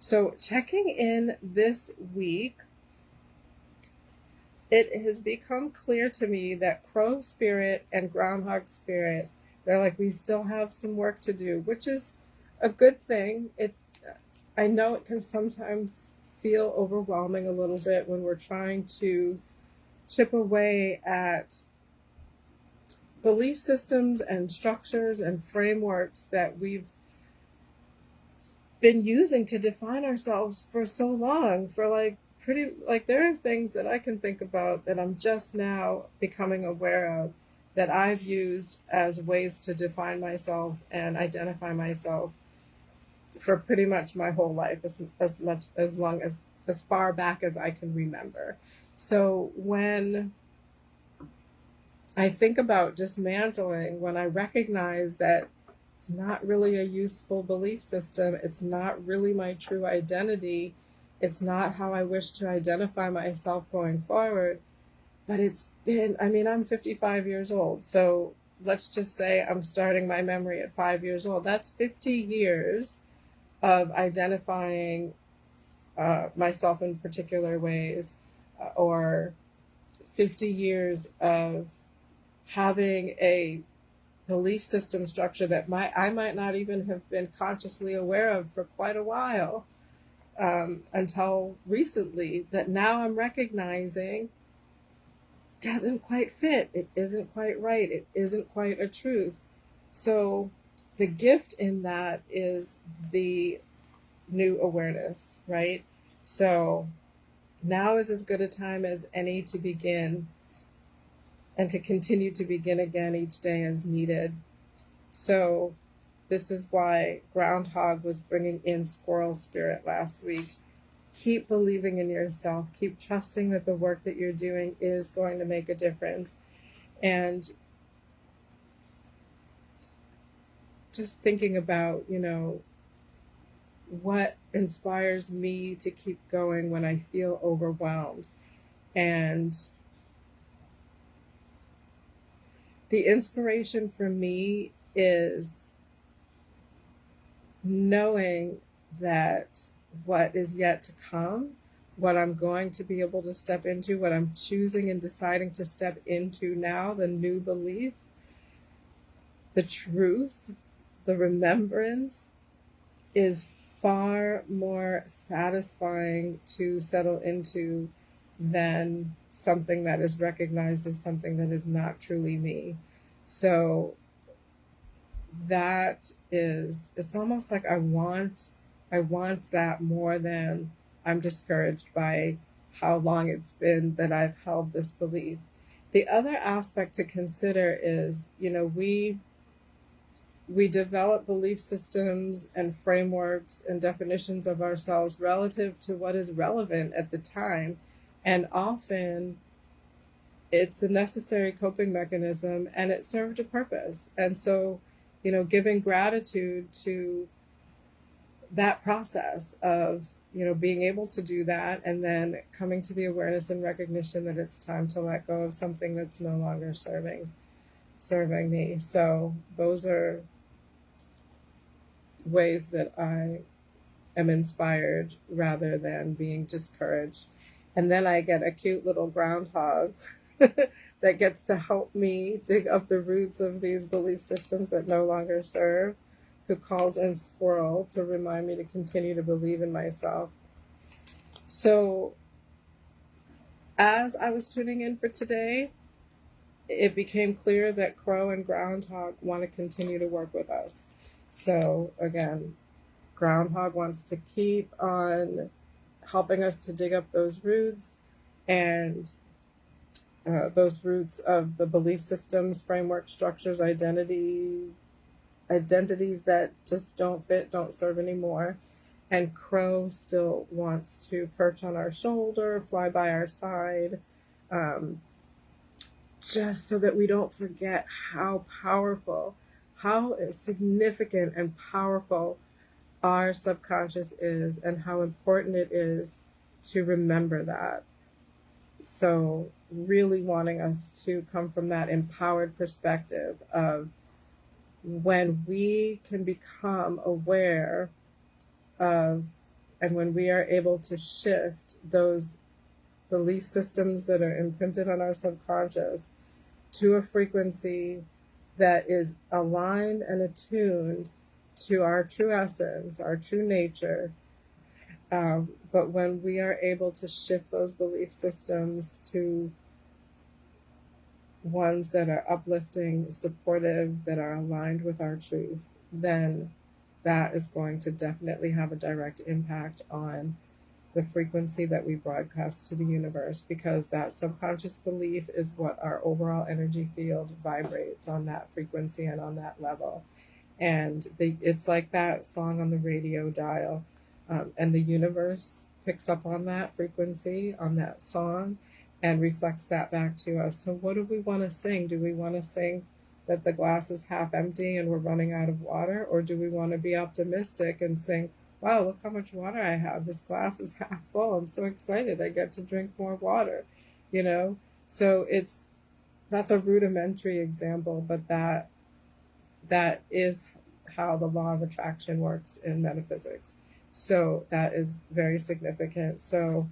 So checking in this week, it has become clear to me that Crow Spirit and Groundhog Spirit, they're like, we still have some work to do, which is a good thing. I know it can sometimes feel overwhelming a little bit when we're trying to chip away at belief systems and structures and frameworks that we've been using to define ourselves for so long, for there are things that I can think about that I'm just now becoming aware of that I've used as ways to define myself and identify myself for pretty much my whole life, as far back as I can remember. So when I think about dismantling, when I recognize that it's not really a useful belief system, it's not really my true identity, it's not how I wish to identify myself going forward, but I'm 55 years old, so let's just say I'm starting my memory at 5 years old. That's 50 years of identifying myself in particular ways, or 50 years of having a belief system structure that I might not even have been consciously aware of for quite a while, until recently, that now I'm recognizing doesn't quite fit. It isn't quite right. It isn't quite a truth. So the gift in that is the new awareness, right? So now is as good a time as any to begin and to continue to begin again each day as needed. So this is why Groundhog was bringing in Squirrel Spirit last week. Keep believing in yourself. Keep trusting that the work that you're doing is going to make a difference. And just thinking about, what inspires me to keep going when I feel overwhelmed. And the inspiration for me is knowing that what is yet to come, what I'm going to be able to step into, what I'm choosing and deciding to step into now, the new belief, the truth, the remembrance, is far more satisfying to settle into than something that is recognized as something that is not truly me. So it's almost like I want that more than I'm discouraged by how long it's been that I've held this belief. The other aspect to consider is, we develop belief systems and frameworks and definitions of ourselves relative to what is relevant at the time. And often it's a necessary coping mechanism and it served a purpose. And so, giving gratitude to that process of, being able to do that, and then coming to the awareness and recognition that it's time to let go of something that's no longer serving me. So those are ways that I am inspired rather than being discouraged. And then I get a cute little groundhog that gets to help me dig up the roots of these belief systems that no longer serve, who calls in Squirrel to remind me to continue to believe in myself. So as I was tuning in for today, it became clear that Crow and Groundhog want to continue to work with us. So again, Groundhog wants to keep on helping us to dig up those roots, and those roots of the belief systems, framework, structures, identities that just don't fit, don't serve anymore. And Crow still wants to perch on our shoulder, fly by our side, just so that we don't forget how powerful, how significant and powerful our subconscious is, and how important it is to remember that. So really wanting us to come from that empowered perspective of when we can become aware of And when we are able to shift those belief systems that are imprinted on our subconscious to a frequency that is aligned and attuned to our true essence, our true nature. But when we are able to shift those belief systems to ones that are uplifting, supportive, that are aligned with our truth, then that is going to definitely have a direct impact on the frequency that we broadcast to the universe, because that subconscious belief is what our overall energy field vibrates on, that frequency and on that level. And it's like that song on the radio dial, and the universe picks up on that frequency, on that song, and reflects that back to us. So what do we want to sing? Do we want to sing that the glass is half empty and we're running out of water? Or do we want to be optimistic and sing, wow, look how much water I have. This glass is half full. I'm so excited. I get to drink more water, you know? So that's a rudimentary example, but that is how the law of attraction works in metaphysics. So that is very significant. So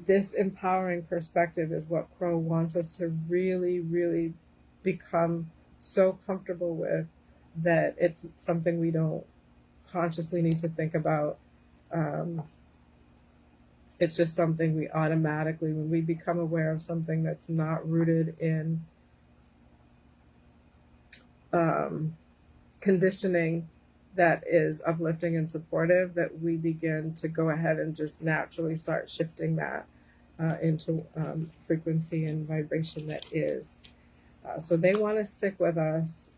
this empowering perspective is what Crow wants us to really, really become so comfortable with, that it's something we don't consciously need to think about. It's just something we automatically, when we become aware of something that's not rooted in conditioning that is uplifting and supportive, that we begin to go ahead and just naturally start shifting that into frequency and vibration that is. So they want to stick with us.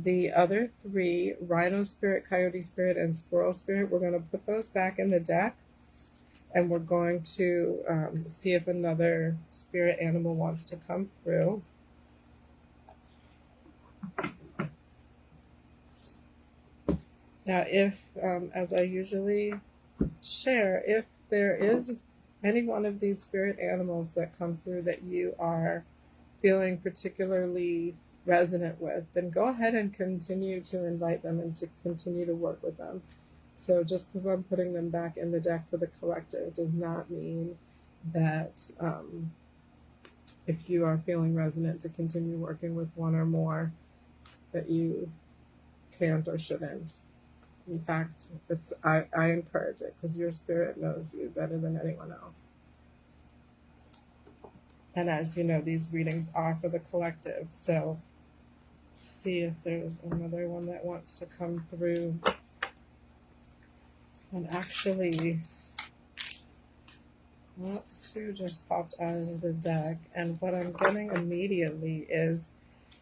The other three, Rhino Spirit, Coyote Spirit, and Squirrel Spirit, we're going to put those back in the deck, and we're going to see if another spirit animal wants to come through. Now, if, as I usually share, if there is any one of these spirit animals that come through that you are feeling particularly resonant with, then go ahead and continue to invite them and to continue to work with them. So just because I'm putting them back in the deck for the collective does not mean that if you are feeling resonant to continue working with one or more, that you can't or shouldn't. In fact, I encourage it, because your spirit knows you better than anyone else. And as you know, these readings are for the collective. So see if there's another one that wants to come through. And actually, well, two just popped out of the deck. And what I'm getting immediately is,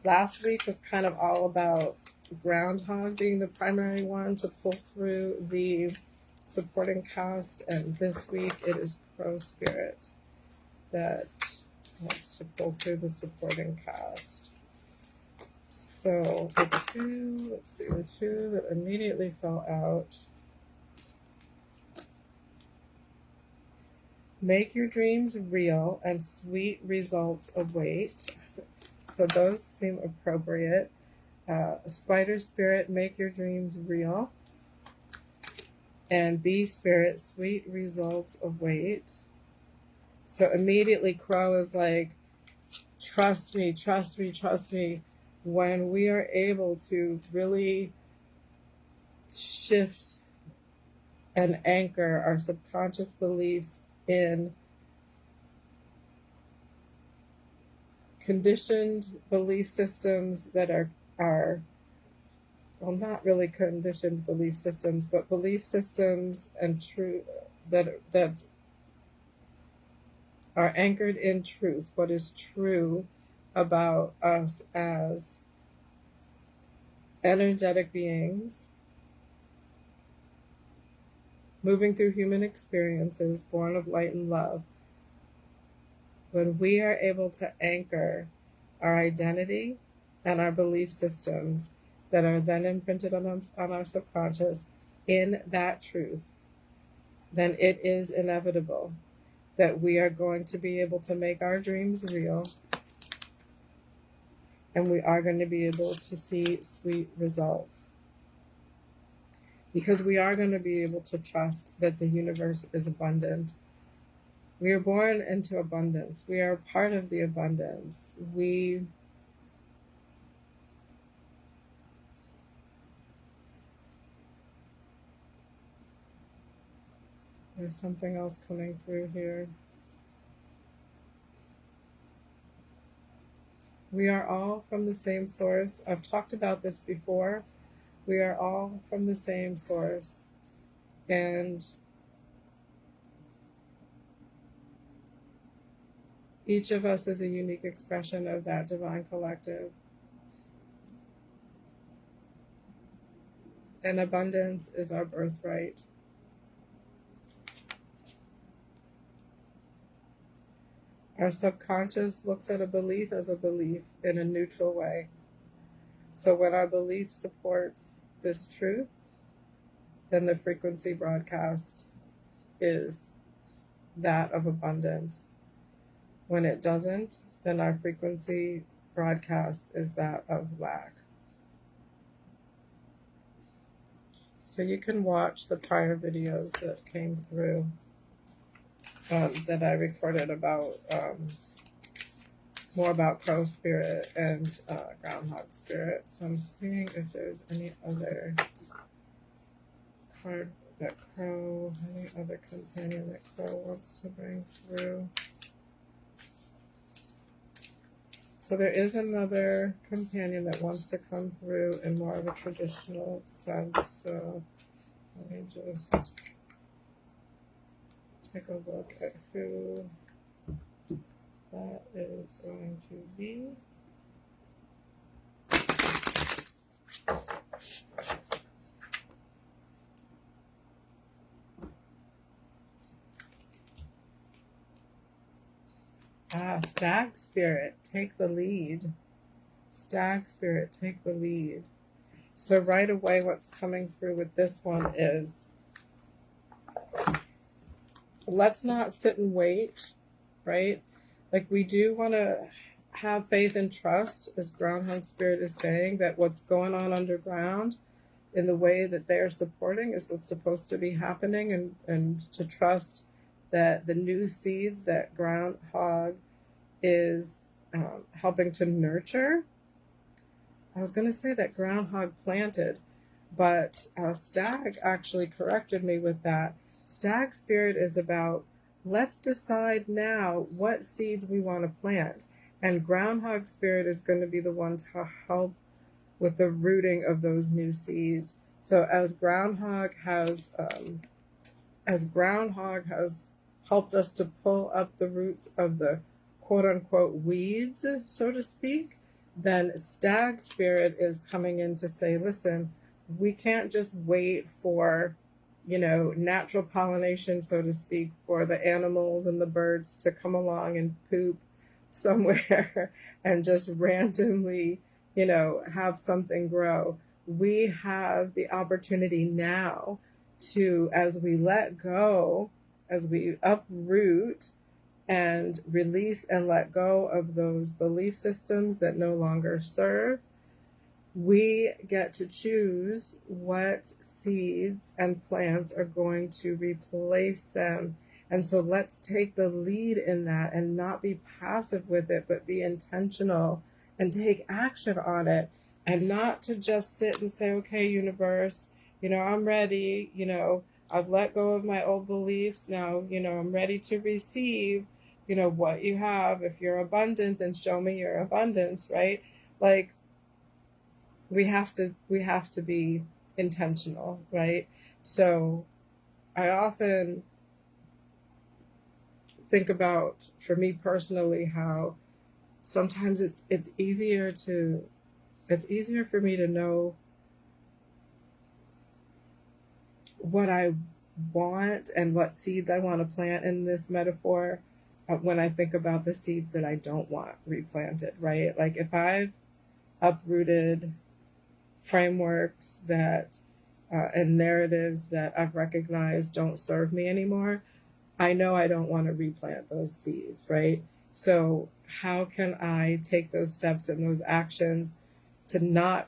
last week was kind of all about Groundhog being the primary one to pull through the supporting cast, and this week it is Crow Spirit that wants to pull through the supporting cast. So the two that immediately fell out. Make your dreams real and sweet results await. So those seem appropriate. Spider Spirit, make your dreams real. And Bee Spirit, sweet results await. So immediately Crow is like, trust me, trust me, trust me. When we are able to really shift and anchor our subconscious beliefs in conditioned belief systems that are well, not really conditioned belief systems, but belief systems and truth that are anchored in truth, what is true about us as energetic beings moving through human experiences, born of light and love. When we are able to anchor our identity and our belief systems that are then imprinted on our subconscious in that truth, then it is inevitable that we are going to be able to make our dreams real, and we are going to be able to see sweet results. because we are going to be able to trust that the universe is abundant. We are born into abundance. We are part of the abundance. There's something else coming through here. We are all from the same source. I've talked about this before. We are all from the same source. And each of us is a unique expression of that divine collective. And abundance is our birthright. Our subconscious looks at a belief as a belief in a neutral way. So when our belief supports this truth, then the frequency broadcast is that of abundance. When it doesn't, then our frequency broadcast is that of lack. So you can watch the prior videos that came through that I recorded about more about Crow Spirit and Groundhog Spirit. So I'm seeing if there's any other card that Crow, any other companion that Crow wants to bring through. So there is another companion that wants to come through in more of a traditional sense. So let me just take a look at who that is going to be. Stag Spirit, take the lead. Stag Spirit, take the lead. So right away, what's coming through with this one is, let's not sit and wait, right? Like, we do want to have faith and trust, as Groundhog Spirit is saying, that what's going on underground in the way that they're supporting is what's supposed to be happening, and to trust that the new seeds that Groundhog is helping to nurture. I was going to say that Groundhog planted, but Stag actually corrected me with that. Stag Spirit is about, let's decide now what seeds we want to plant. And Groundhog Spirit is going to be the one to help with the rooting of those new seeds. So as Groundhog has helped us to pull up the roots of the quote unquote weeds, so to speak, then Stag Spirit is coming in to say, listen, we can't just wait for, natural pollination, so to speak, for the animals and the birds to come along and poop somewhere and just randomly, have something grow. We have the opportunity now to, as we let go, as we uproot and release and let go of those belief systems that no longer serve, we get to choose what seeds and plants are going to replace them. And so let's take the lead in that and not be passive with it, but be intentional and take action on it, and not to just sit and say, okay, universe, I'm ready, I've let go of my old beliefs now, I'm ready to receive, what you have. If you're abundant, then show me your abundance, right? Like, we have to be intentional, right? So I often think about, for me personally, how sometimes it's easier for me to know what I want and what seeds I want to plant in this metaphor when I think about the seeds that I don't want replanted, right? Like, if I've uprooted frameworks that and narratives that I've recognized don't serve me anymore, I know I don't want to replant those seeds, right? So how can I take those steps and those actions to not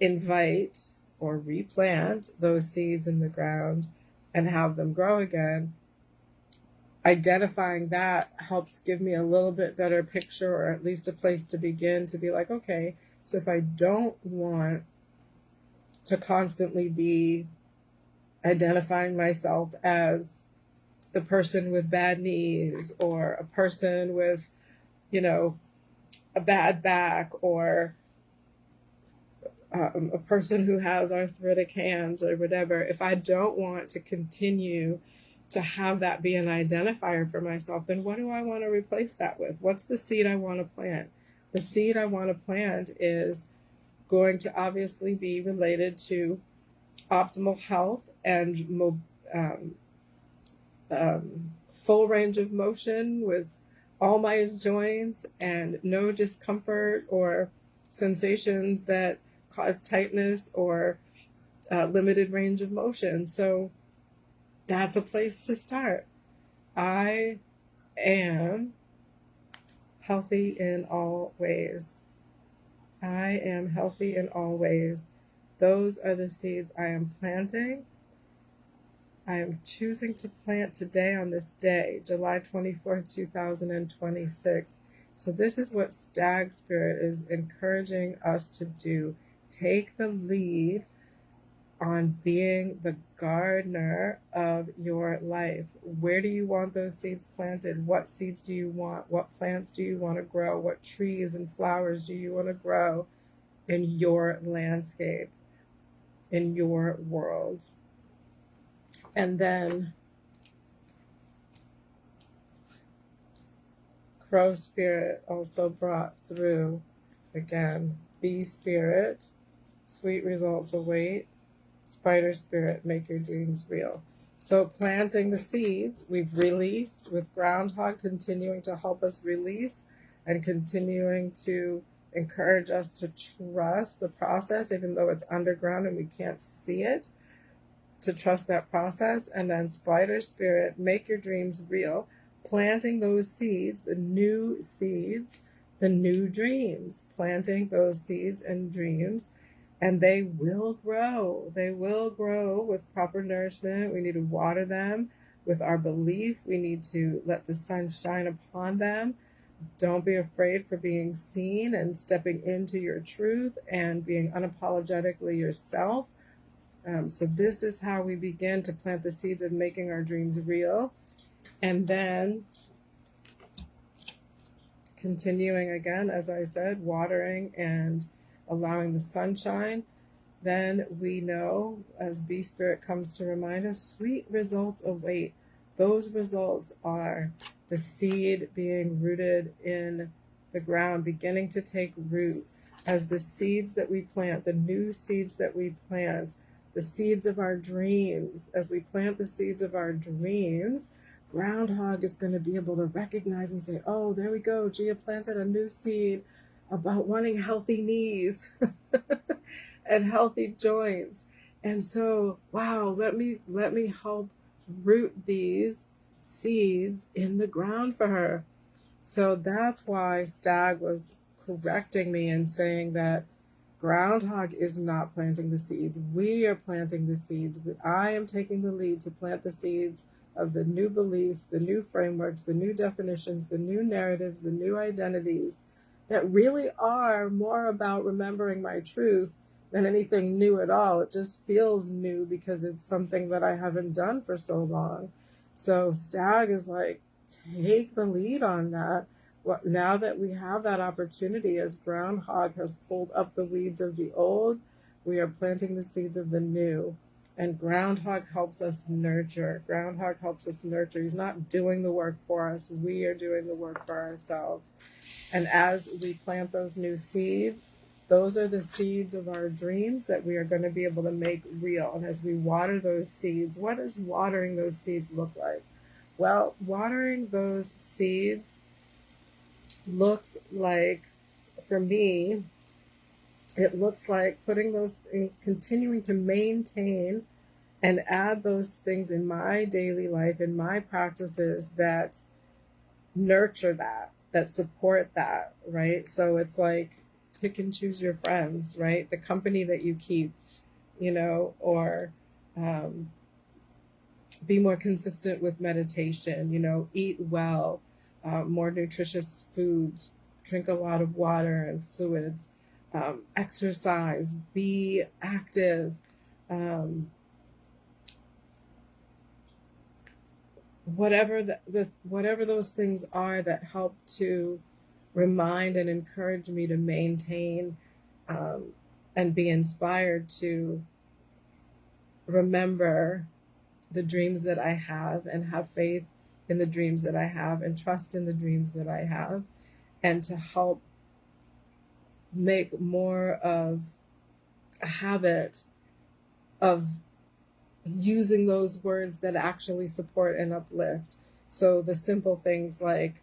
invite or replant those seeds in the ground and have them grow again, identifying that helps give me a little bit better picture, or at least a place to begin to be like, okay, so if I don't want to constantly be identifying myself as the person with bad knees, or a person with, a bad back, or a person who has arthritic hands or whatever, if I don't want to continue to have that be an identifier for myself, then what do I want to replace that with? What's the seed I want to plant? The seed I want to plant is going to obviously be related to optimal health and full range of motion with all my joints and no discomfort or sensations that cause tightness or limited range of motion. So that's a place to start. I am healthy in all ways. I am healthy in all ways. Those are the seeds I am planting. I am choosing to plant today on this day, July 24th, 2026. So this is what STAG Spirit is encouraging us to do. Take the lead on being the gardener of your life. Where do you want those seeds planted? What seeds do you want? What plants do you want to grow? What trees and flowers do you want to grow in your landscape, in your world? And then Crow Spirit also brought through, again, Bee Spirit, sweet results await. Spider Spirit, make your dreams real. So planting the seeds, we've released with Groundhog continuing to help us release and continuing to encourage us to trust the process, even though it's underground and we can't see it, to trust that process. And then Spider Spirit, make your dreams real, planting those seeds, the new dreams, planting those seeds and dreams. And they will grow. They will grow with proper nourishment. We need to water them with our belief. We need to let the sun shine upon them. Don't be afraid for being seen and stepping into your truth and being unapologetically yourself. So this is how we begin to plant the seeds of making our dreams real. And then continuing again, as I said, watering and allowing the sunshine. Then we know, as Bee Spirit comes to remind us, sweet results await. Those results are the seed being rooted in the ground, beginning to take root. As the seeds that we plant, the new seeds that we plant, the seeds of our dreams, as we plant the seeds of our dreams, Groundhog is going to be able to recognize and say, oh, there we go. Gia planted a new seed about wanting healthy knees and healthy joints. And so, wow, let me help root these seeds in the ground for her. So that's why Stag was correcting me and saying that Groundhog is not planting the seeds. We are planting the seeds. I am taking the lead to plant the seeds of the new beliefs, the new frameworks, the new definitions, the new narratives, the new identities that really are more about remembering my truth than anything new at all. It just feels new because it's something that I haven't done for so long. So Stag is like, take the lead on that. Now that we have that opportunity, as Groundhog has pulled up the weeds of the old, we are planting the seeds of the new. And Groundhog helps us nurture. Groundhog helps us nurture. He's not doing the work for us. We are doing the work for ourselves. And as we plant those new seeds, those are the seeds of our dreams that we are going to be able to make real. And as we water those seeds, what does watering those seeds look like? Well, watering those seeds looks like, for me, it looks like putting those things, continuing to maintain and add those things in my daily life, in my practices that nurture that support that, right? So it's like pick and choose your friends, right? The company that you keep or be more consistent with meditation, eat well, more nutritious foods, drink a lot of water and fluids, exercise, be active, um, whatever whatever those things are that help to remind and encourage me to maintain, and be inspired to remember the dreams that I have and have faith in the dreams that I have and trust in the dreams that I have, and to help make more of a habit of using those words that actually support and uplift. So the simple things like,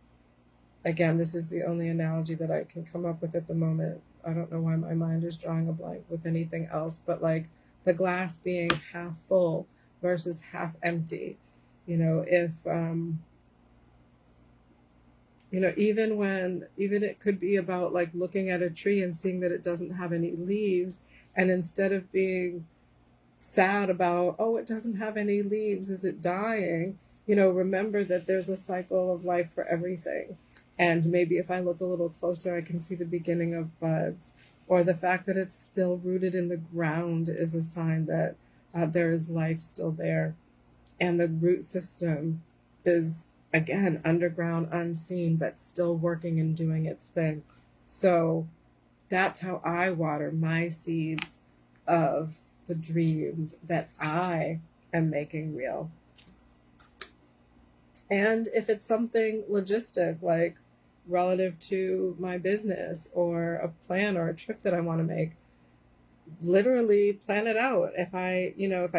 again, this is the only analogy that I can come up with at the moment. I don't know why my mind is drawing a blank with anything else, but like the glass being half full versus half empty. If even it could be about like looking at a tree and seeing that it doesn't have any leaves, and instead of being sad about, oh, it doesn't have any leaves, is it dying? Remember that there's a cycle of life for everything. And maybe if I look a little closer, I can see the beginning of buds, or the fact that it's still rooted in the ground is a sign that there is life still there. And the root system is, again, underground, unseen, but still working and doing its thing. So that's how I water my seeds of the dreams that I am making real. And if it's something logistic, like relative to my business or a plan or a trip that I want to make, literally plan it out. If I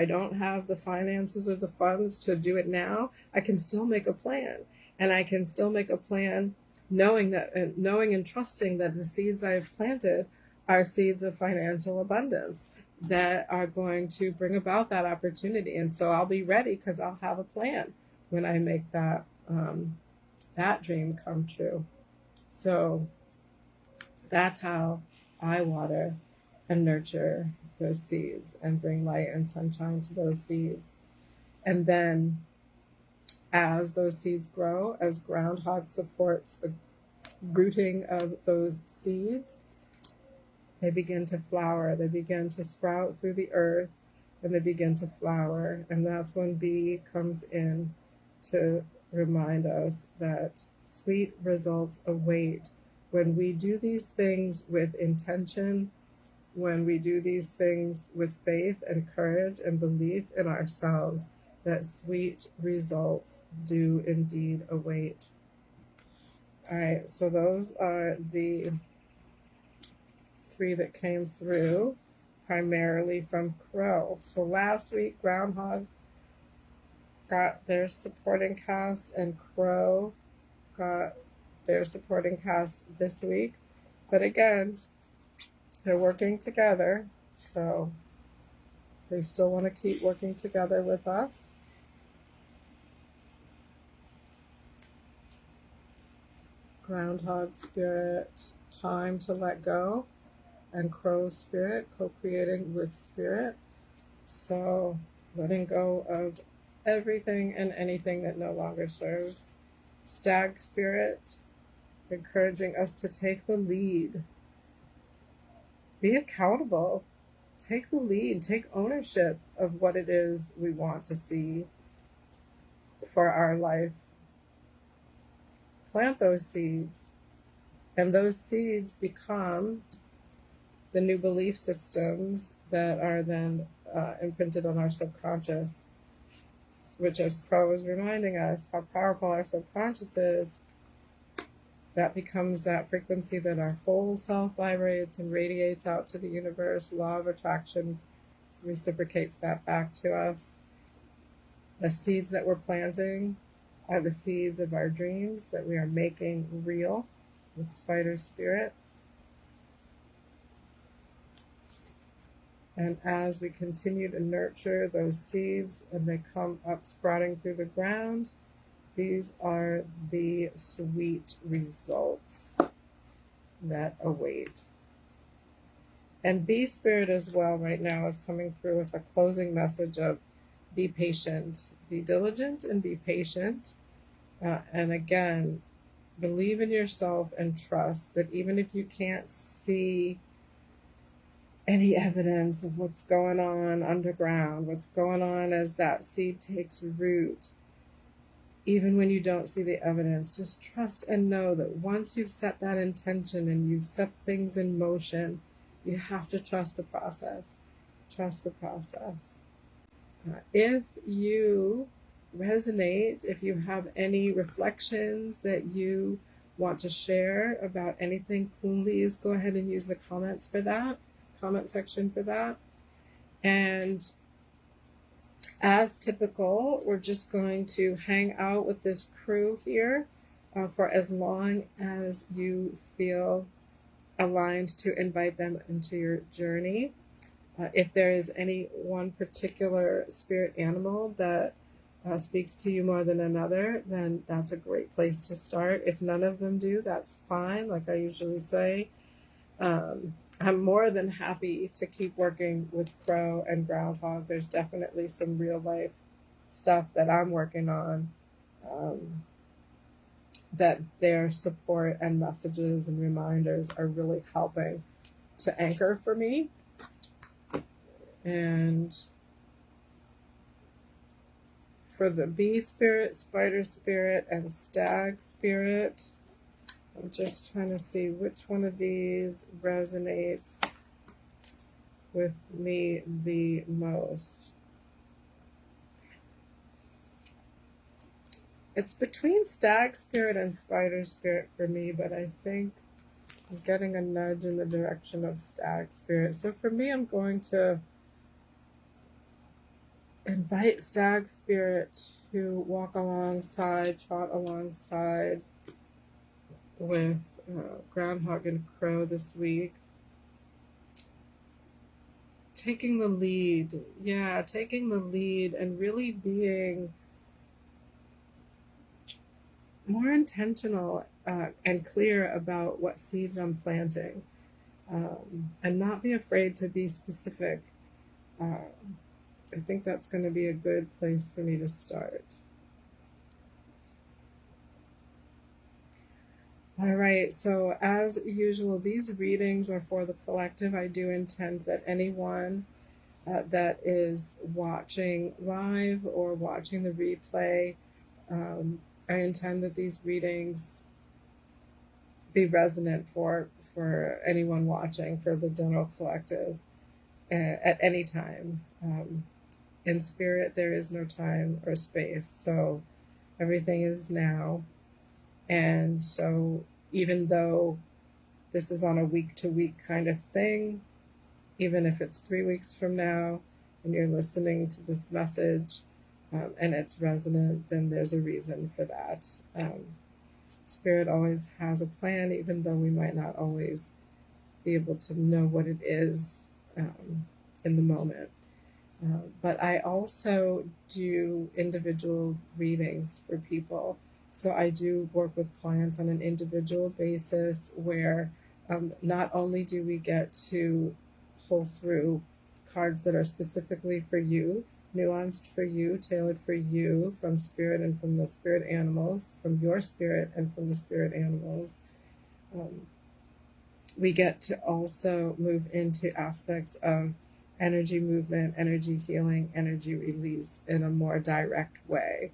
don't have the finances or the funds to do it now, I can still make a plan. And I can still make a plan knowing and trusting that the seeds I've planted are seeds of financial abundance that are going to bring about that opportunity. And so I'll be ready because I'll have a plan when I make that dream come true. So that's how I water and nurture those seeds and bring light and sunshine to those seeds. And then as those seeds grow, as Groundhog supports the rooting of those seeds, they begin to flower, they begin to sprout through the earth, and they begin to flower. And that's when B comes in to remind us that sweet results await. When we do these things with intention, when we do these things with faith and courage and belief in ourselves, that sweet results do indeed await. All right, so those are the 3 that came through, primarily from Crow. So last week, Groundhog got their supporting cast, and Crow got their supporting cast this week. But again, they're working together, so they still want to keep working together with us. Groundhog Spirit, time to let go, and Crow Spirit, co-creating with Spirit. So letting go of everything and anything that no longer serves. Stag Spirit, encouraging us to take the lead. Be accountable. Take the lead. Take ownership of what it is we want to see for our life. Plant those seeds. And those seeds become the new belief systems that are then imprinted on our subconscious, which, as Crow is reminding us how powerful our subconscious is, that becomes that frequency that our whole self vibrates and radiates out to the universe. Law of attraction reciprocates that back to us. The seeds that we're planting are the seeds of our dreams that we are making real with Spider Spirit. And as we continue to nurture those seeds and they come up sprouting through the ground, these are the sweet results that await. And B Spirit as well right now is coming through with a closing message of be patient, be diligent and be patient. And again, believe in yourself and trust that even if you can't see any evidence of what's going on underground, what's going on as that seed takes root, even when you don't see the evidence, just trust and know that once you've set that intention and you've set things in motion, you have to trust the process. Trust the process. If you resonate, if you have any reflections that you want to share about anything, please go ahead and use the comment section for that. And as typical, we're just going to hang out with this crew here for as long as you feel aligned to invite them into your journey. If there is any one particular spirit animal that speaks to you more than another, then that's a great place to start. If none of them do, that's fine. Like I usually say, I'm more than happy to keep working with Crow and Groundhog. There's definitely some real life stuff that I'm working on that their support and messages and reminders are really helping to anchor for me. And for the Bee Spirit, Spider Spirit, and Stag Spirit, I'm just trying to see which one of these resonates with me the most. It's between Stag Spirit and Spider Spirit for me, but I think I'm getting a nudge in the direction of Stag Spirit. So for me, I'm going to invite Stag Spirit to walk alongside, trot alongside with Groundhog and Crow this week. Taking the lead, and really being more intentional and clear about what seeds I'm planting, and not be afraid to be specific. I think that's going to be a good place for me to start. All right, so as usual, these readings are for the collective. I do intend that anyone that is watching live or watching the replay, I intend that these readings be resonant for anyone watching, for the general collective at any time. In spirit, there is no time or space, so everything is now. And so even though this is on a week-to-week kind of thing, even if it's 3 weeks from now and you're listening to this message and it's resonant, then there's a reason for that. Spirit always has a plan, even though we might not always be able to know what it is in the moment. But I also do individual readings for people. So I do work with clients on an individual basis where not only do we get to pull through cards that are specifically for you, nuanced for you, tailored for you, from spirit and from the spirit animals, from your spirit and from the spirit animals, we get to also move into aspects of energy movement, energy healing, energy release in a more direct way.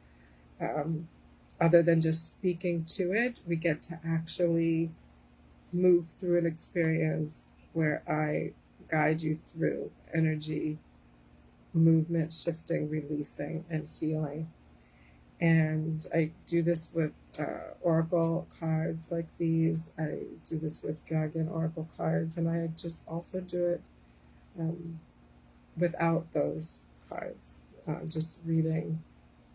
Other than just speaking to it, we get to actually move through an experience where I guide you through energy movement, shifting, releasing, and healing. And I do this with oracle cards like these. I do this with dragon oracle cards, and I just also do it without those cards, just reading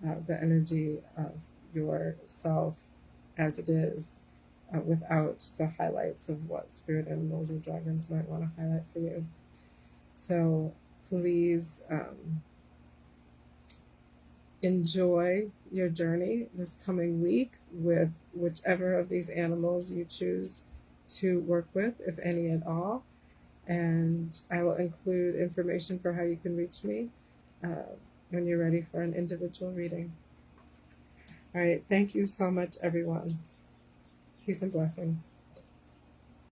the energy of yourself as it is, without the highlights of what spirit animals or dragons might want to highlight for you. So please enjoy your journey this coming week with whichever of these animals you choose to work with, if any at all. And I will include information for how you can reach me when you're ready for an individual reading. All right. Thank you so much, everyone. Peace and blessings.